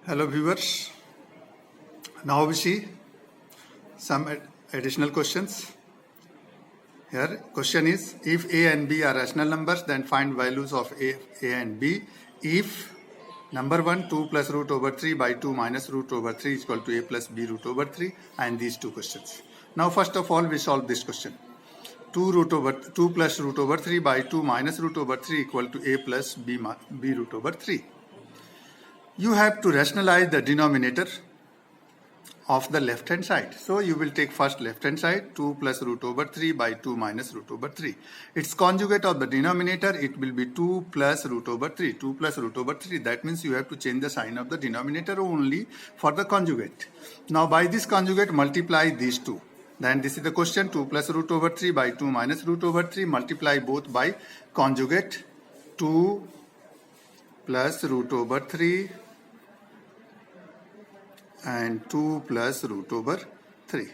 Hello viewers, now we see some additional questions. Here question is, if a and b are rational numbers, then find values of a and b if number 1 2 plus root over 3 by 2 minus root over 3 is equal to a plus b root over 3, and these two questions. Now first of all we solve this question. 2 plus root over 3 by 2 minus root over 3 equal to a plus b root over 3. You have to rationalize the denominator of the left hand side. So you will take first left hand side, 2 plus root over 3 by 2 minus root over 3. Its conjugate of the denominator, it will be 2 plus root over 3. 2 plus root over 3. That means you have to change the sign of the denominator only for the conjugate. Now by this conjugate multiply these two. Then this is the question, 2 plus root over 3 by 2 minus root over 3. Multiply both by conjugate, 2 plus root over 3 and 2 plus root over 3.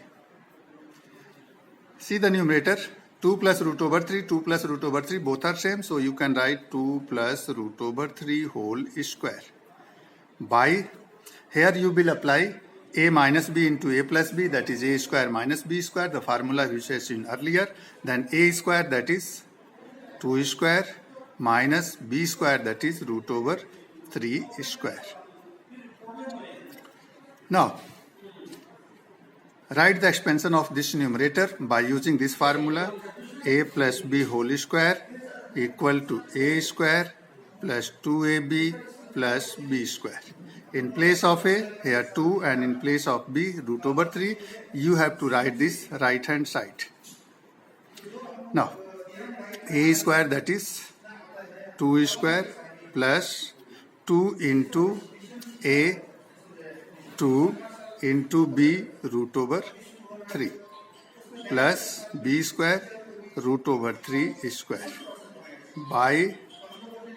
See the numerator, 2 plus root over 3, 2 plus root over 3, both are same. So you can write 2 plus root over 3 whole square. By, here you will apply a minus b into a plus b, that is a square minus b square, the formula which I seen earlier. Then a square, that is 2 square, minus b square, that is root over 3 square. Now, write the expansion of this numerator by using this formula, a plus b whole square equal to a square plus 2ab plus b square. In place of a, here 2, and in place of b, root over 3, you have to write this right hand side. Now, a square, that is 2 square plus 2 into a 2 into b root over 3 plus b square root over 3 square by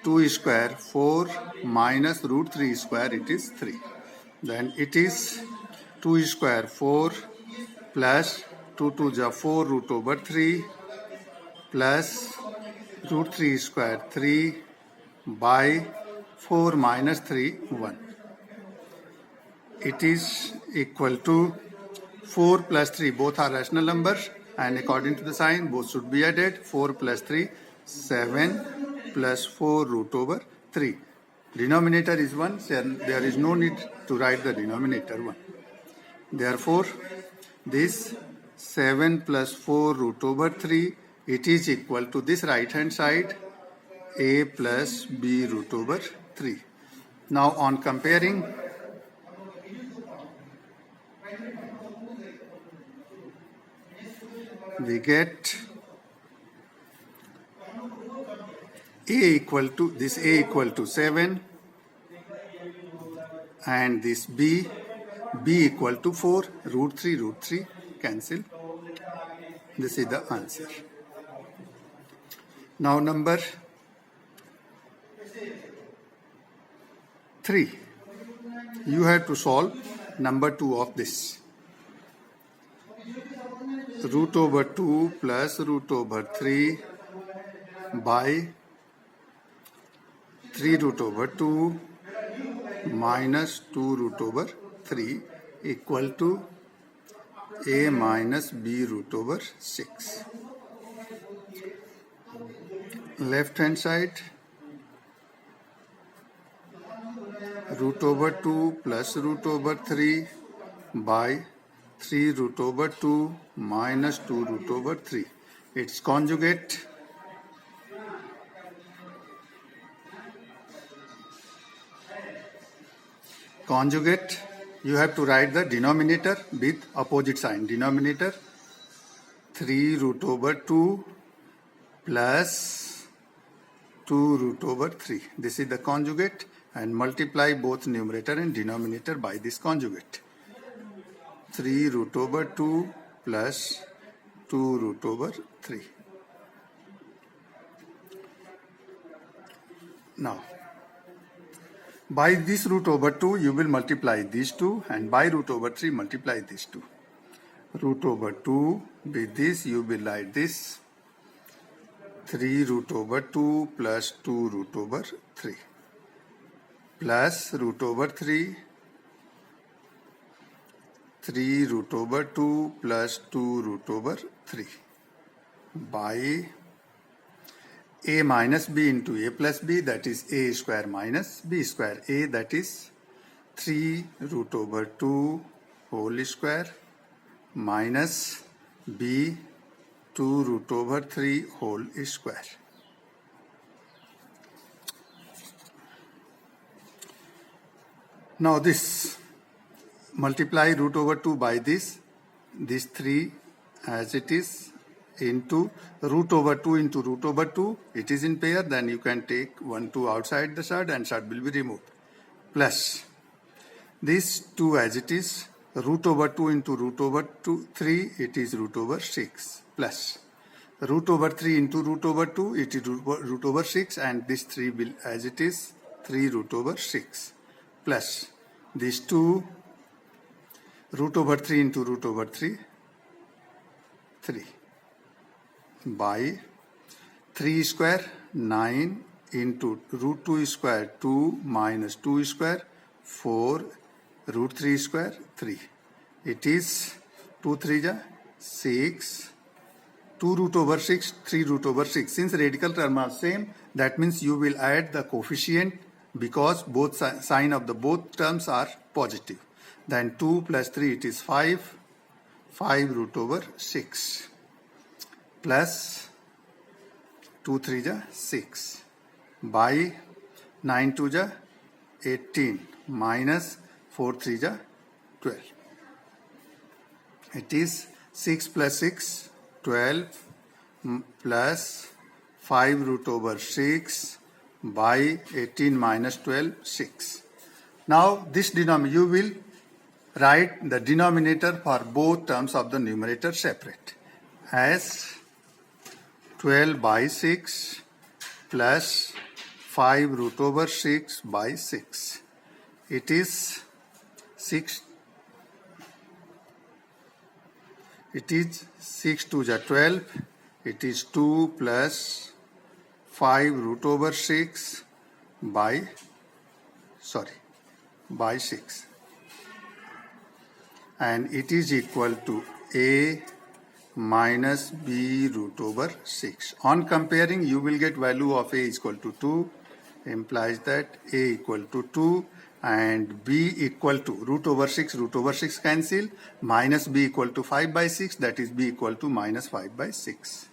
2 square 4 minus root 3 square, it is 3. Then it is 2 square 4 plus 2 to the 4 root over 3 plus root 3 square 3 by 4 minus 3 1. It is equal to 4 plus 3, both are rational numbers, and according to the sign both should be added. 4 plus 3, 7 plus 4 root over 3. Denominator is 1, so there is no need to write the denominator 1. Therefore, this 7 plus 4 root over 3, it is equal to this right hand side, a plus b root over 3. Now on comparing, we get a equal to 7 and this b equal to 4, root 3 cancel. This is the answer. Now number 3, you have to solve number 2 of this. Root over 2 plus root over 3 by 3 root over 2 minus 2 root over 3 equal to a minus b root over 6. Left hand side, root over 2 plus root over 3 by 3 root over 2 minus 2 root over 3. Its conjugate, you have to write the denominator with opposite sign. Denominator 3 root over 2 plus 2 root over 3. This is the conjugate, and multiply both numerator and denominator by this conjugate. 3 root over 2 plus 2 root over 3. Now, by this root over 2, you will multiply these two, and by root over 3, multiply these two. Root over 2 with this, you will write this 3 root over 2 plus 2 root over 3 plus root over 3 3 root over 2 plus 2 root over 3 by a minus b into a plus b, that is a square minus b square. A, that is 3 root over 2 whole square minus b 2 root over 3 whole square. Now this, multiply root over 2 by this 3 as it is, into root over 2 into root over 2, it is in pair, then you can take 1 2 outside the surd and surd will be removed, plus this 2 as it is, root over 2 into root over 3, it is root over 6, plus root over 3 into root over 2, it is root over 6, and this 3 will as it is, 3 root over 6, plus this 2 root over 3 into root over 3, 3 by 3 square 9 into root 2 square 2 minus 2 square 4 root 3 square 3. It is 2 3 ja 6, 2 root over 6, 3 root over 6. Since radical term are same, that means you will add the coefficient because both sign of the both terms are positive. Then 2 plus 3, it is 5, 5 root over 6 plus 2 3 ja 6 by 9 2 ja 18 minus 4 3 ja 12. It is 6 plus 6, 12 plus 5 root over 6 by 18 minus 12, 6. Now this denominator, you will write the denominator for both terms of the numerator separate as 12 by 6 plus 5 root over 6 by 6. It is 6. It is 6 2 ja 12. It is 2 plus 5 root over 6 by 6. And it is equal to a minus b root over 6. On comparing, you will get value of a is equal to 2, implies that a equal to 2 and b equal to root over 6 cancel, minus b equal to 5 by 6, that is b equal to minus 5 by 6.